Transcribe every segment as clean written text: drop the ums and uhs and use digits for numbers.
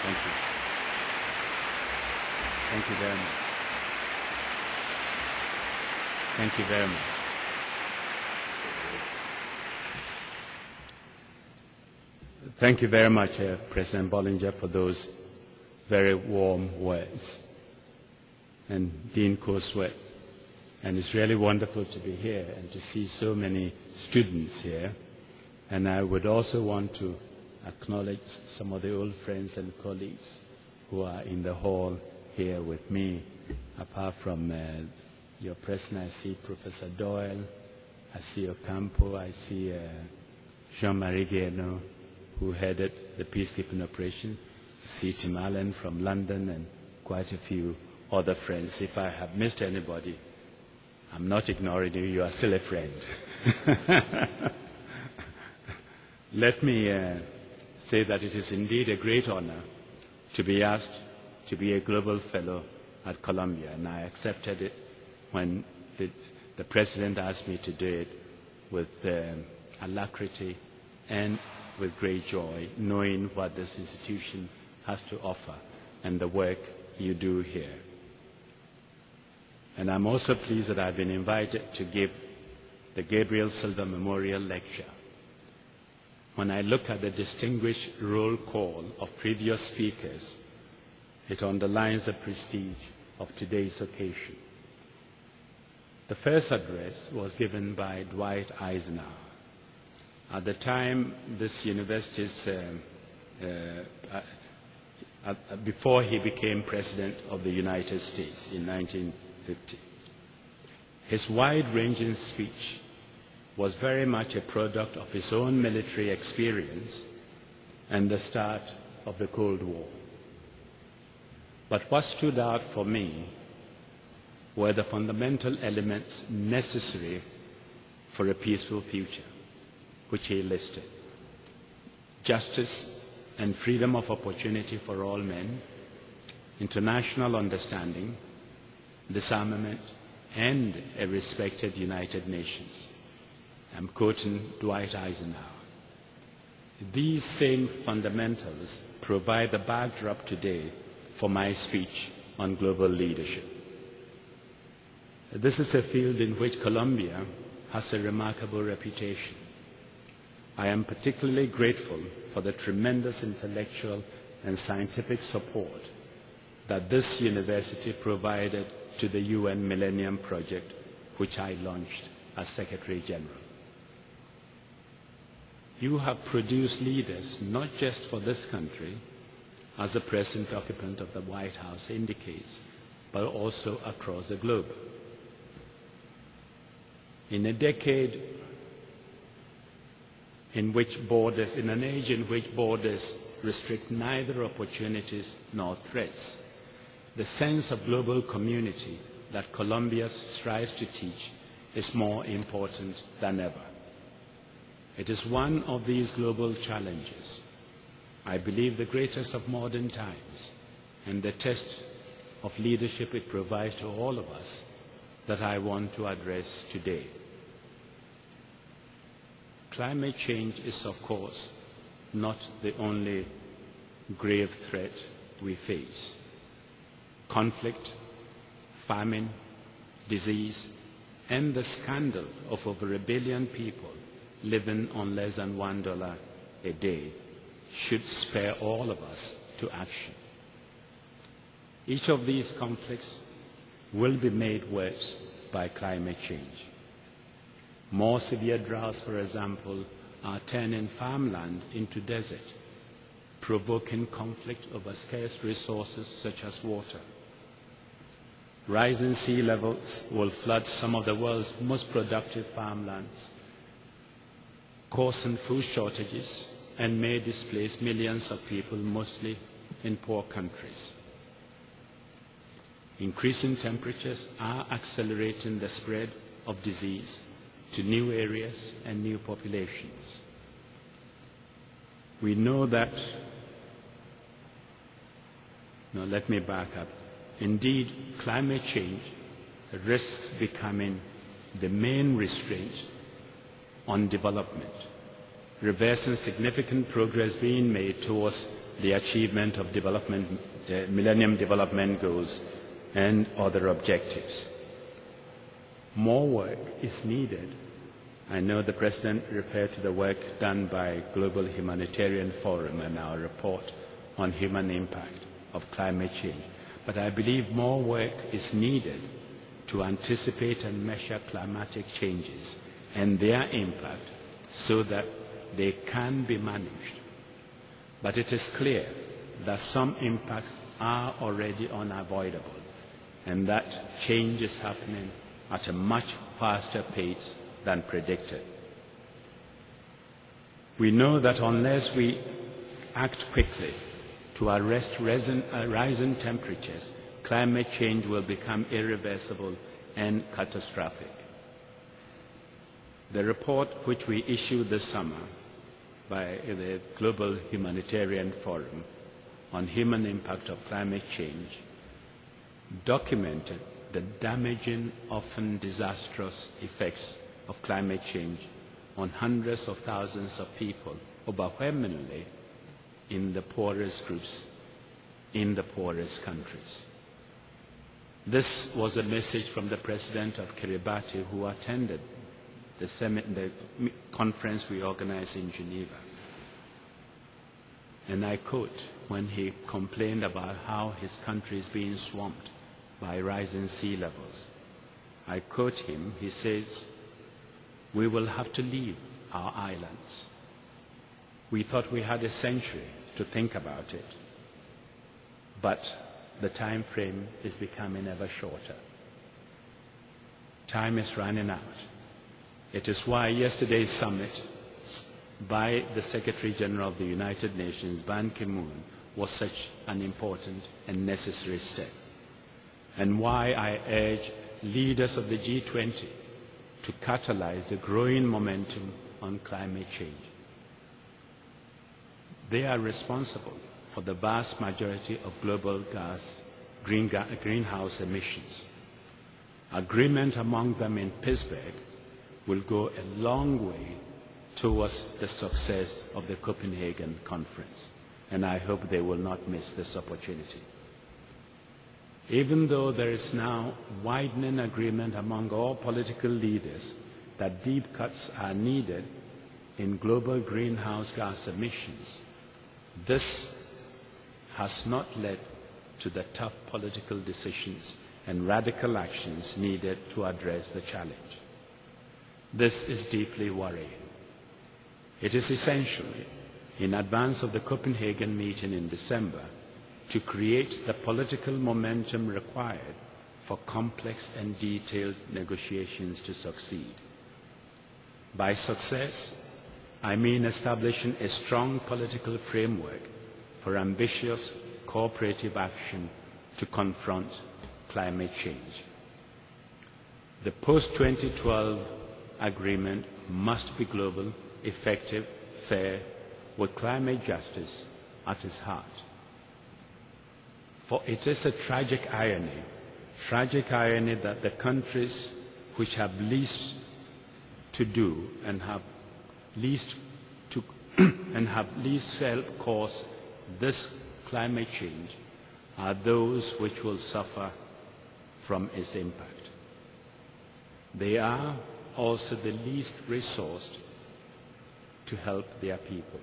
Thank you. Thank you very much. Thank you very much. Thank you very much, President Bollinger, for those very warm words. And Dean Cosworth. And it's really wonderful to be here and to see so many students here. And I would also want to acknowledge some of the old friends and colleagues who are in the hall here with me. Apart from your president, I see Professor Doyle, I see Ocampo, I see Jean-Marie Guéhenno, who headed the peacekeeping operation, I see Tim Allen from London, and quite a few other friends. If I have missed anybody, I'm not ignoring you, you are still a friend. Let me say that it is indeed a great honor to be asked to be a global fellow at Columbia, and I accepted it when the President asked me to do it with alacrity and with great joy, knowing what this institution has to offer and the work you do here. And I'm also pleased that I've been invited to give the Gabriel Silver Memorial Lecture. When I look at the distinguished roll call of previous speakers, it underlines the prestige of today's occasion. The first address was given by Dwight Eisenhower. At the time, this university's, before he became President of the United States in 1950. His wide-ranging speech was very much a product of his own military experience and the start of the Cold War. But what stood out for me were the fundamental elements necessary for a peaceful future, which he listed: justice and freedom of opportunity for all men, international understanding, disarmament, and a respected United Nations. I'm quoting Dwight Eisenhower. These same fundamentals provide the backdrop today for my speech on global leadership. This is a field in which Columbia has a remarkable reputation. I am particularly grateful for the tremendous intellectual and scientific support that this university provided to the UN Millennium Project, which I launched as Secretary General. You have produced leaders not just for this country, as the present occupant of the White House indicates, but also across the globe. In a decade in which borders, in an age in which borders restrict neither opportunities nor threats, the sense of global community that Columbia strives to teach is more important than ever. It is one of these global challenges, I believe the greatest of modern times, and the test of leadership it provides to all of us, that I want to address today. Climate change is, of course, not the only grave threat we face. Conflict, famine, disease, and the scandal of over 1 billion people living on less than $1 a day should spur all of us to action. Each of these conflicts will be made worse by climate change. More severe droughts, for example, are turning farmland into desert, provoking conflict over scarce resources such as water. Rising sea levels will flood some of the world's most productive farmlands, causing food shortages, and may displace millions of people, mostly in poor countries. Increasing temperatures are accelerating the spread of disease to new areas and new populations. We know that, no, let me back up. Indeed, climate change risks becoming the main restraint on development, reversing significant progress being made towards the achievement of Millennium Development Goals and other objectives. More work is needed. I know the President referred to the work done by Global Humanitarian Forum and our report on human impact of climate change, but I believe more work is needed to anticipate and measure climatic changes and their impact so that they can be managed. But it is clear that some impacts are already unavoidable and that change is happening at a much faster pace than predicted. We know that unless we act quickly to arrest rising temperatures, climate change will become irreversible and catastrophic. The report which we issued this summer by the Global Humanitarian Forum on human impact of climate change documented the damaging, often disastrous effects of climate change on hundreds of thousands of people, overwhelmingly in the poorest groups, in the poorest countries. This was a message from the President of Kiribati, who attended the conference we organized in Geneva. And I quote, when he complained about how his country is being swamped by rising sea levels. I quote him, he says, "We will have to leave our islands. We thought we had a century to think about it, but the time frame is becoming ever shorter. Time is running out. It is why yesterday's summit by the Secretary General of the United Nations, Ban Ki-moon, was such an important and necessary step, and why I urge leaders of the G20 to catalyze the growing momentum on climate change. They are responsible for the vast majority of global greenhouse emissions. Agreement among them in Pittsburgh will go a long way towards the success of the Copenhagen conference, and I hope they will not miss this opportunity. Even though there is now widening agreement among all political leaders that deep cuts are needed in global greenhouse gas emissions, this has not led to the tough political decisions and radical actions needed to address the challenge. This is deeply worrying. It is essential, in advance of the Copenhagen meeting in December, to create the political momentum required for complex and detailed negotiations to succeed. By success, I mean establishing a strong political framework for ambitious cooperative action to confront climate change. The post-2012 agreement must be global, effective, fair, with climate justice at its heart. For it is a tragic irony that the countries which have least to do and have least to and have least help cause this climate change are those which will suffer from its impact. They are also the least resourced to help their people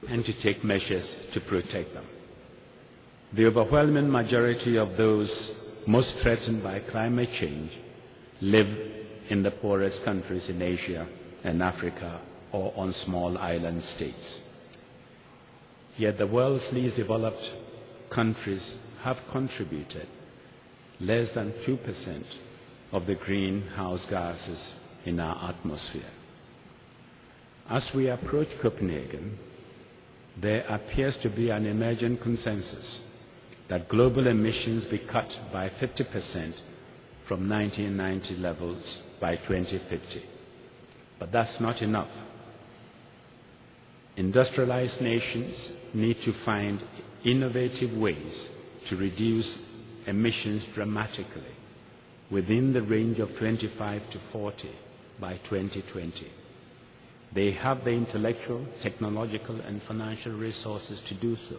and to take measures to protect them. The overwhelming majority of those most threatened by climate change live in the poorest countries in Asia and Africa or on small island states. Yet the world's least developed countries have contributed less than 2% of the greenhouse gases in our atmosphere. As we approach Copenhagen, there appears to be an emerging consensus that global emissions be cut by 50% from 1990 levels by 2050. But that's not enough. Industrialized nations need to find innovative ways to reduce emissions dramatically within the range of 25 to 40 by 2020. They have the intellectual, technological, and financial resources to do so.